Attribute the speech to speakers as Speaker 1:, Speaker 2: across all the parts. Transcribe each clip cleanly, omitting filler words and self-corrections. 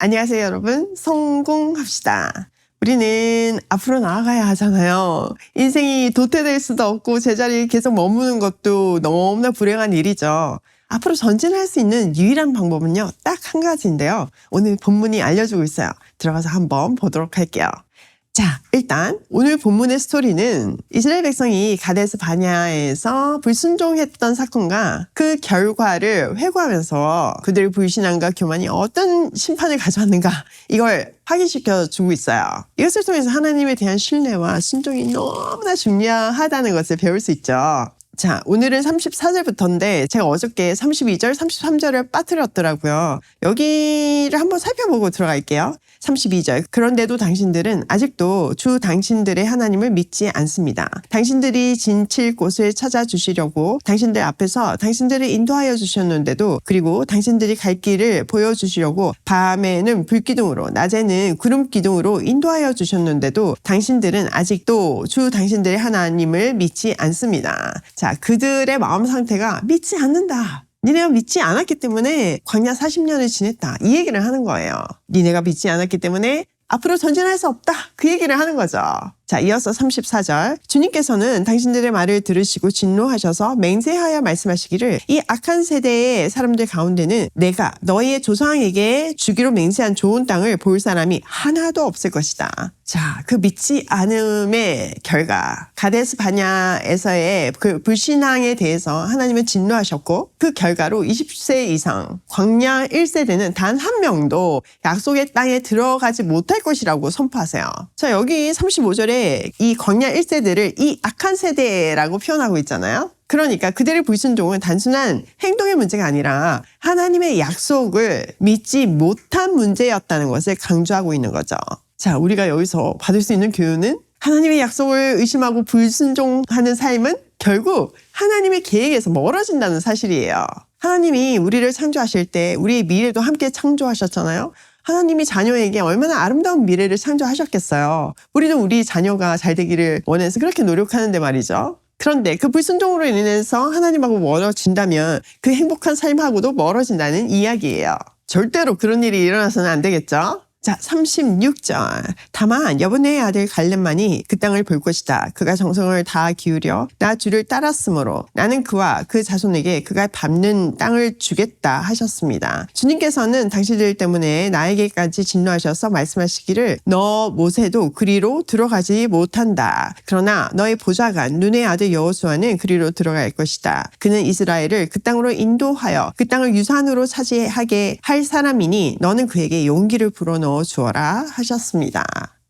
Speaker 1: 안녕하세요, 여러분. 성공합시다. 우리는 앞으로 나아가야 하잖아요. 인생이 도태될 수도 없고 제자리에 계속 머무는 것도 너무나 불행한 일이죠. 앞으로 전진할 수 있는 유일한 방법은요, 딱 한 가지인데요. 오늘 본문이 알려주고 있어요. 들어가서 한번 보도록 할게요. 자, 일단 오늘 본문의 스토리는 이스라엘 백성이 가데스 바냐에서 불순종했던 사건과 그 결과를 회고하면서 그들의 불신앙과 교만이 어떤 심판을 가져왔는가, 이걸 확인시켜 주고 있어요. 이것을 통해서 하나님에 대한 신뢰와 순종이 너무나 중요하다는 것을 배울 수 있죠. 자, 오늘은 34절부터인데 제가 어저께 32절, 33절을 빠뜨렸더라고요. 여기를 한번 살펴보고 들어갈게요. 32절. 그런데도 당신들은 아직도 주 당신들의 하나님을 믿지 않습니다. 당신들이 진칠 곳을 찾아주시려고 당신들 앞에서 당신들을 인도하여 주셨는데도, 그리고 당신들이 갈 길을 보여주시려고 밤에는 불기둥으로 낮에는 구름기둥으로 인도하여 주셨는데도 당신들은 아직도 주 당신들의 하나님을 믿지 않습니다. 자, 그들의 마음 상태가 믿지 않는다. 니네가 믿지 않았기 때문에 광야 40년을 지냈다. 이 얘기를 하는 거예요. 니네가 믿지 않았기 때문에 앞으로 전진할 수 없다. 그 얘기를 하는 거죠. 자, 이어서 34절. 주님께서는 당신들의 말을 들으시고 진노하셔서 맹세하여 말씀하시기를, 이 악한 세대의 사람들 가운데는 내가 너희의 조상에게 주기로 맹세한 좋은 땅을 볼 사람이 하나도 없을 것이다. 자, 그 믿지 않음의 결과, 가데스 바냐에서의 그 불신앙에 대해서 하나님은 진노하셨고, 그 결과로 20세 이상 광야 1세대는 단 한 명도 약속의 땅에 들어가지 못할 것이라고 선포하세요. 자, 여기 35절에 이 광야 1세대를 이 악한 세대라고 표현하고 있잖아요. 그러니까 그들의 불순종은 단순한 행동의 문제가 아니라 하나님의 약속을 믿지 못한 문제였다는 것을 강조하고 있는 거죠. 자, 우리가 여기서 받을 수 있는 교훈은, 하나님의 약속을 의심하고 불순종하는 삶은 결국 하나님의 계획에서 멀어진다는 사실이에요. 하나님이 우리를 창조하실 때 우리의 미래도 함께 창조하셨잖아요. 하나님이 자녀에게 얼마나 아름다운 미래를 창조하셨겠어요. 우리는 우리 자녀가 잘 되기를 원해서 그렇게 노력하는데 말이죠. 그런데 그 불순종으로 인해서 하나님하고 멀어진다면 그 행복한 삶하고도 멀어진다는 이야기예요. 절대로 그런 일이 일어나서는 안 되겠죠. 자, 36절. 다만 여분의 아들 갈렙만이 그 땅을 볼 것이다. 그가 정성을 다 기울여 나 주를 따랐으므로 나는 그와 그 자손에게 그가 밟는 땅을 주겠다 하셨습니다. 주님께서는 당신들 때문에 나에게까지 진노하셔서 말씀하시기를, 너 모세도 그리로 들어가지 못한다. 그러나 너의 보좌관 눈의 아들 여호수아는 그리로 들어갈 것이다. 그는 이스라엘을 그 땅으로 인도하여 그 땅을 유산으로 차지하게 할 사람이니 너는 그에게 용기를 불어넣어 주어라 하셨습니다.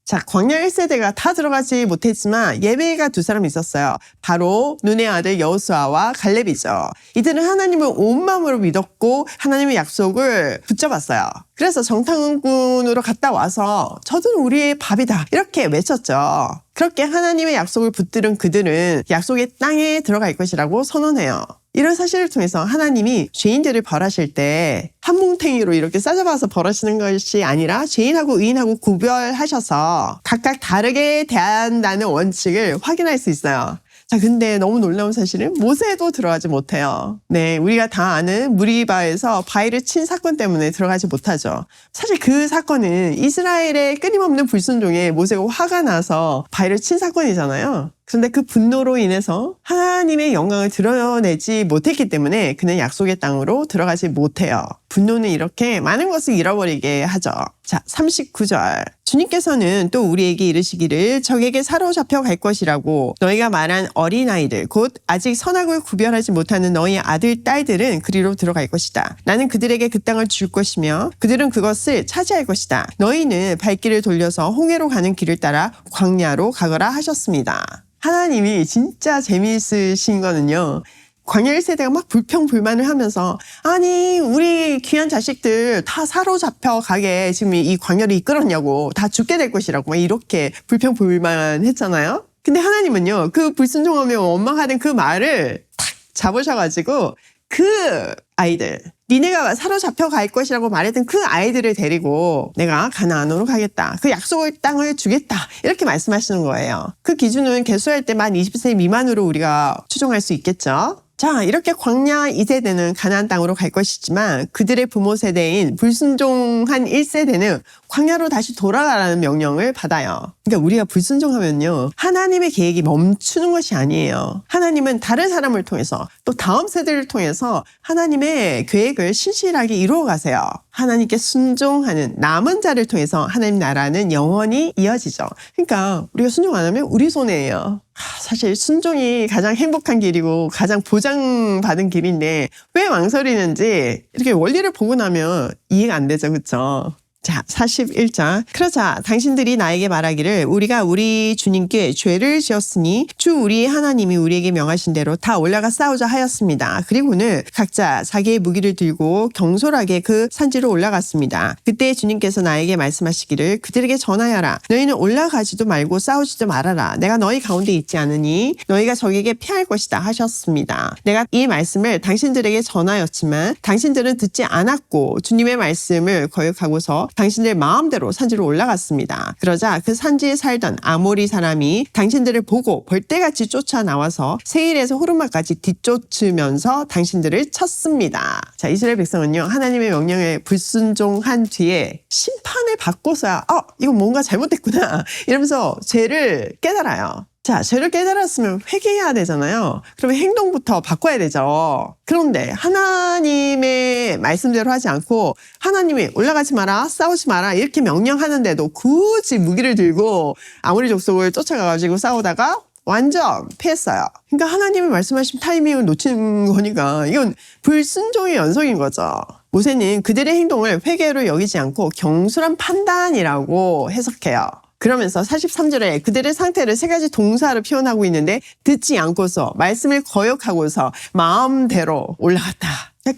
Speaker 1: 자, 광야 1세대가 다 들어가지 못했지만 예배가 두 사람 있었어요. 바로 눈의 아들 여호수아와 갈렙이죠. 이들은 하나님을 온 마음으로 믿었고 하나님의 약속을 붙잡았어요. 그래서 정탐꾼으로 갔다 와서 저들은 우리의 밥이다 이렇게 외쳤죠. 그렇게 하나님의 약속을 붙들은 그들은 약속의 땅에 들어갈 것이라고 선언해요. 이런 사실을 통해서 하나님이 죄인들을 벌하실 때 한 뭉탱이로 이렇게 싸잡아서 벌하시는 것이 아니라 죄인하고 의인하고 구별하셔서 각각 다르게 대한다는 원칙을 확인할 수 있어요. 자, 근데 너무 놀라운 사실은 모세도 들어가지 못해요. 네, 우리가 다 아는 무리바에서 바위를 친 사건 때문에 들어가지 못하죠. 사실 그 사건은 이스라엘의 끊임없는 불순종에 모세가 화가 나서 바위를 친 사건이잖아요. 그런데 그 분노로 인해서 하나님의 영광을 드러내지 못했기 때문에 그는 약속의 땅으로 들어가지 못해요. 분노는 이렇게 많은 것을 잃어버리게 하죠. 자, 39절. 주님께서는 또 우리에게 이르시기를, 적에게 사로잡혀 갈 것이라고 너희가 말한 어린아이들 곧 아직 선악을 구별하지 못하는 너희 아들 딸들은 그리로 들어갈 것이다. 나는 그들에게 그 땅을 줄 것이며 그들은 그것을 차지할 것이다. 너희는 발길을 돌려서 홍해로 가는 길을 따라 광야로 가거라 하셨습니다. 하나님이 진짜 재미있으신 거는요, 광야 1세대가 막 불평불만을 하면서, 아니 우리 귀한 자식들 다 사로잡혀 가게 지금 이 광야를 이끌었냐고, 다 죽게 될 것이라고 막 이렇게 불평불만 했잖아요. 근데 하나님은요, 그 불순종하며 원망하는 그 말을 탁 잡으셔가지고 그 아이들, 니네가 사로잡혀 갈 것이라고 말했던 그 아이들을 데리고 내가 가나안으로 가겠다. 그 약속의 땅을 주겠다. 이렇게 말씀하시는 거예요. 그 기준은 개수할 때 만 20세 미만으로 우리가 추정할 수 있겠죠. 자, 이렇게 광야 2세대는 가나안 땅으로 갈 것이지만 그들의 부모 세대인 불순종한 1세대는 광야로 다시 돌아가라는 명령을 받아요. 그러니까 우리가 불순종하면요, 하나님의 계획이 멈추는 것이 아니에요. 하나님은 다른 사람을 통해서 또 다음 세대를 통해서 하나님의 계획을 신실하게 이루어 가세요. 하나님께 순종하는 남은 자를 통해서 하나님 나라는 영원히 이어지죠. 그러니까 우리가 순종 안 하면 우리 손해예요. 사실 순종이 가장 행복한 길이고 가장 보장받은 길인데 왜 망설이는지 이렇게 원리를 보고 나면 이해가 안 되죠. 그렇죠? 자, 41절. 그러자 당신들이 나에게 말하기를 우리가 우리 주님께 죄를 지었으니 주 우리 하나님이 우리에게 명하신 대로 다 올라가 싸우자 하였습니다. 그리고는 각자 자기의 무기를 들고 경솔하게 그 산지로 올라갔습니다. 그때 주님께서 나에게 말씀하시기를 그들에게 전하여라. 너희는 올라가지도 말고 싸우지도 말아라. 내가 너희 가운데 있지 않으니 너희가 적에게 피할 것이다 하셨습니다. 내가 이 말씀을 당신들에게 전하였지만 당신들은 듣지 않았고 주님의 말씀을 거역하고서 당신들 마음대로 산지로 올라갔습니다. 그러자 그 산지에 살던 아모리 사람이 당신들을 보고 벌떼같이 쫓아나와서 세일에서 호르마까지 뒤쫓으면서 당신들을 쳤습니다. 자, 이스라엘 백성은요, 하나님의 명령에 불순종한 뒤에 심판을 받고서야 이거 뭔가 잘못됐구나 이러면서 죄를 깨달아요. 자, 죄를 깨달았으면 회개해야 되잖아요. 그러면 행동부터 바꿔야 되죠. 그런데 하나님의 말씀대로 하지 않고 하나님이 올라가지 마라, 싸우지 마라 이렇게 명령하는데도 굳이 무기를 들고 아모리 족속을 쫓아가가지고 싸우다가 완전 패했어요. 그러니까 하나님이 말씀하신 타이밍을 놓친 거니까 이건 불순종의 연속인 거죠. 모세는 그들의 행동을 회개로 여기지 않고 경솔한 판단이라고 해석해요. 그러면서 43절에 그들의 상태를 세 가지 동사로 표현하고 있는데 듣지 않고서 말씀을 거역하고서 마음대로 올라갔다.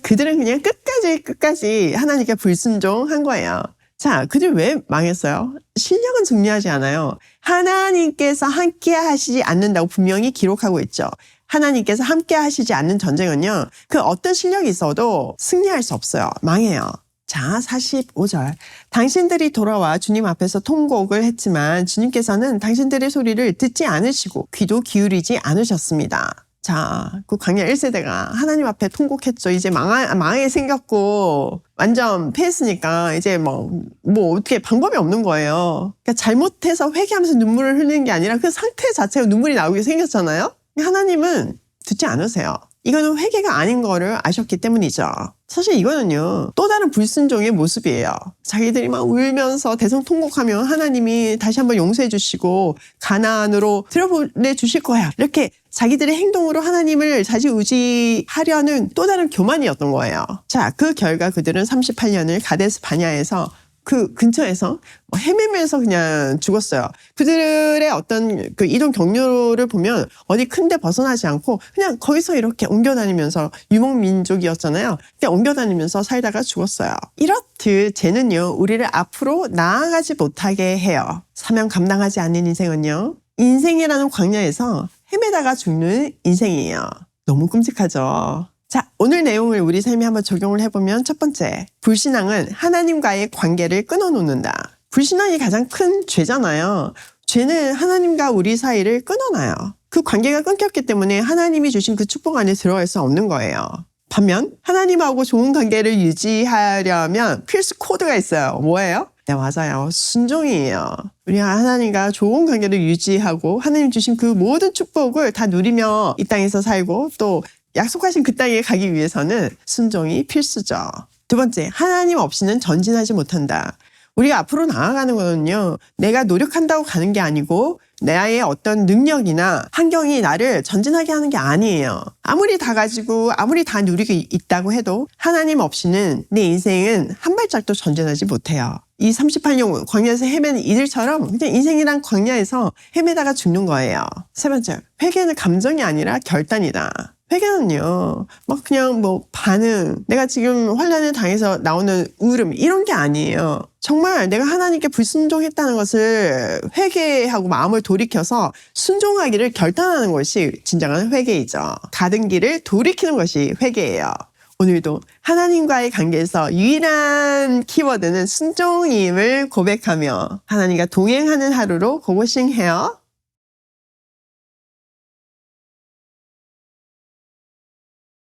Speaker 1: 그들은 그냥 끝까지 하나님께 불순종한 거예요. 자, 그들 왜 망했어요? 실력은 중요하지 않아요. 하나님께서 함께 하시지 않는다고 분명히 기록하고 있죠. 하나님께서 함께 하시지 않는 전쟁은요, 그 어떤 실력이 있어도 승리할 수 없어요. 망해요. 자, 45절. 당신들이 돌아와 주님 앞에서 통곡을 했지만 주님께서는 당신들의 소리를 듣지 않으시고 귀도 기울이지 않으셨습니다. 자, 그 광야 1세대가 하나님 앞에 통곡했죠. 이제 망하게 생겼고 완전 패했으니까 이제 뭐 어떻게 방법이 없는 거예요. 그러니까 잘못해서 회개하면서 눈물을 흘리는 게 아니라 그 상태 자체가 눈물이 나오게 생겼잖아요. 하나님은 듣지 않으세요. 이거는 회개가 아닌 거를 아셨기 때문이죠. 사실 이거는요, 또 다른 불순종의 모습이에요. 자기들이 막 울면서 대성통곡하면 하나님이 다시 한번 용서해 주시고 가나안으로 들여보내주실 거야. 이렇게 자기들의 행동으로 하나님을 좌지우지하려는 또 다른 교만이었던 거예요. 자, 그 결과 그들은 38년을 가데스 바냐에서 그 근처에서 헤매면서 그냥 죽었어요. 그들의 어떤 그 이동 경로를 보면 어디 큰데 벗어나지 않고 그냥 거기서 이렇게 옮겨다니면서 유목민족이었잖아요. 그냥 옮겨다니면서 살다가 죽었어요. 이렇듯 죄는요, 우리를 앞으로 나아가지 못하게 해요. 사명 감당하지 않는 인생은요, 인생이라는 광야에서 헤매다가 죽는 인생이에요. 너무 끔찍하죠. 자, 오늘 내용을 우리 삶에 한번 적용을 해보면 첫 번째, 불신앙은 하나님과의 관계를 끊어놓는다. 불신앙이 가장 큰 죄잖아요. 죄는 하나님과 우리 사이를 끊어놔요. 그 관계가 끊겼기 때문에 하나님이 주신 그 축복 안에 들어갈 수 없는 거예요. 반면 하나님하고 좋은 관계를 유지하려면 필수 코드가 있어요. 뭐예요? 네, 맞아요. 순종이에요. 우리가 하나님과 좋은 관계를 유지하고 하나님 주신 그 모든 축복을 다 누리며 이 땅에서 살고 또 약속하신 그 땅에 가기 위해서는 순종이 필수죠. 두 번째, 하나님 없이는 전진하지 못한다. 우리가 앞으로 나아가는 거는요, 내가 노력한다고 가는 게 아니고 나의 어떤 능력이나 환경이 나를 전진하게 하는 게 아니에요. 아무리 다 가지고 아무리 다 누리고 있다고 해도 하나님 없이는 내 인생은 한 발짝도 전진하지 못해요. 이 38년 광야에서 헤매는 이들처럼 그냥 인생이란 광야에서 헤매다가 죽는 거예요. 세 번째, 회개는 감정이 아니라 결단이다. 회개는요, 막 그냥 반응, 내가 지금 환난을 당해서 나오는 울음, 이런 게 아니에요. 정말 내가 하나님께 불순종했다는 것을 회개하고 마음을 돌이켜서 순종하기를 결단하는 것이 진정한 회개이죠. 가던 길을 돌이키는 것이 회개예요. 오늘도 하나님과의 관계에서 유일한 키워드는 순종임을 고백하며 하나님과 동행하는 하루로 고고싱해요.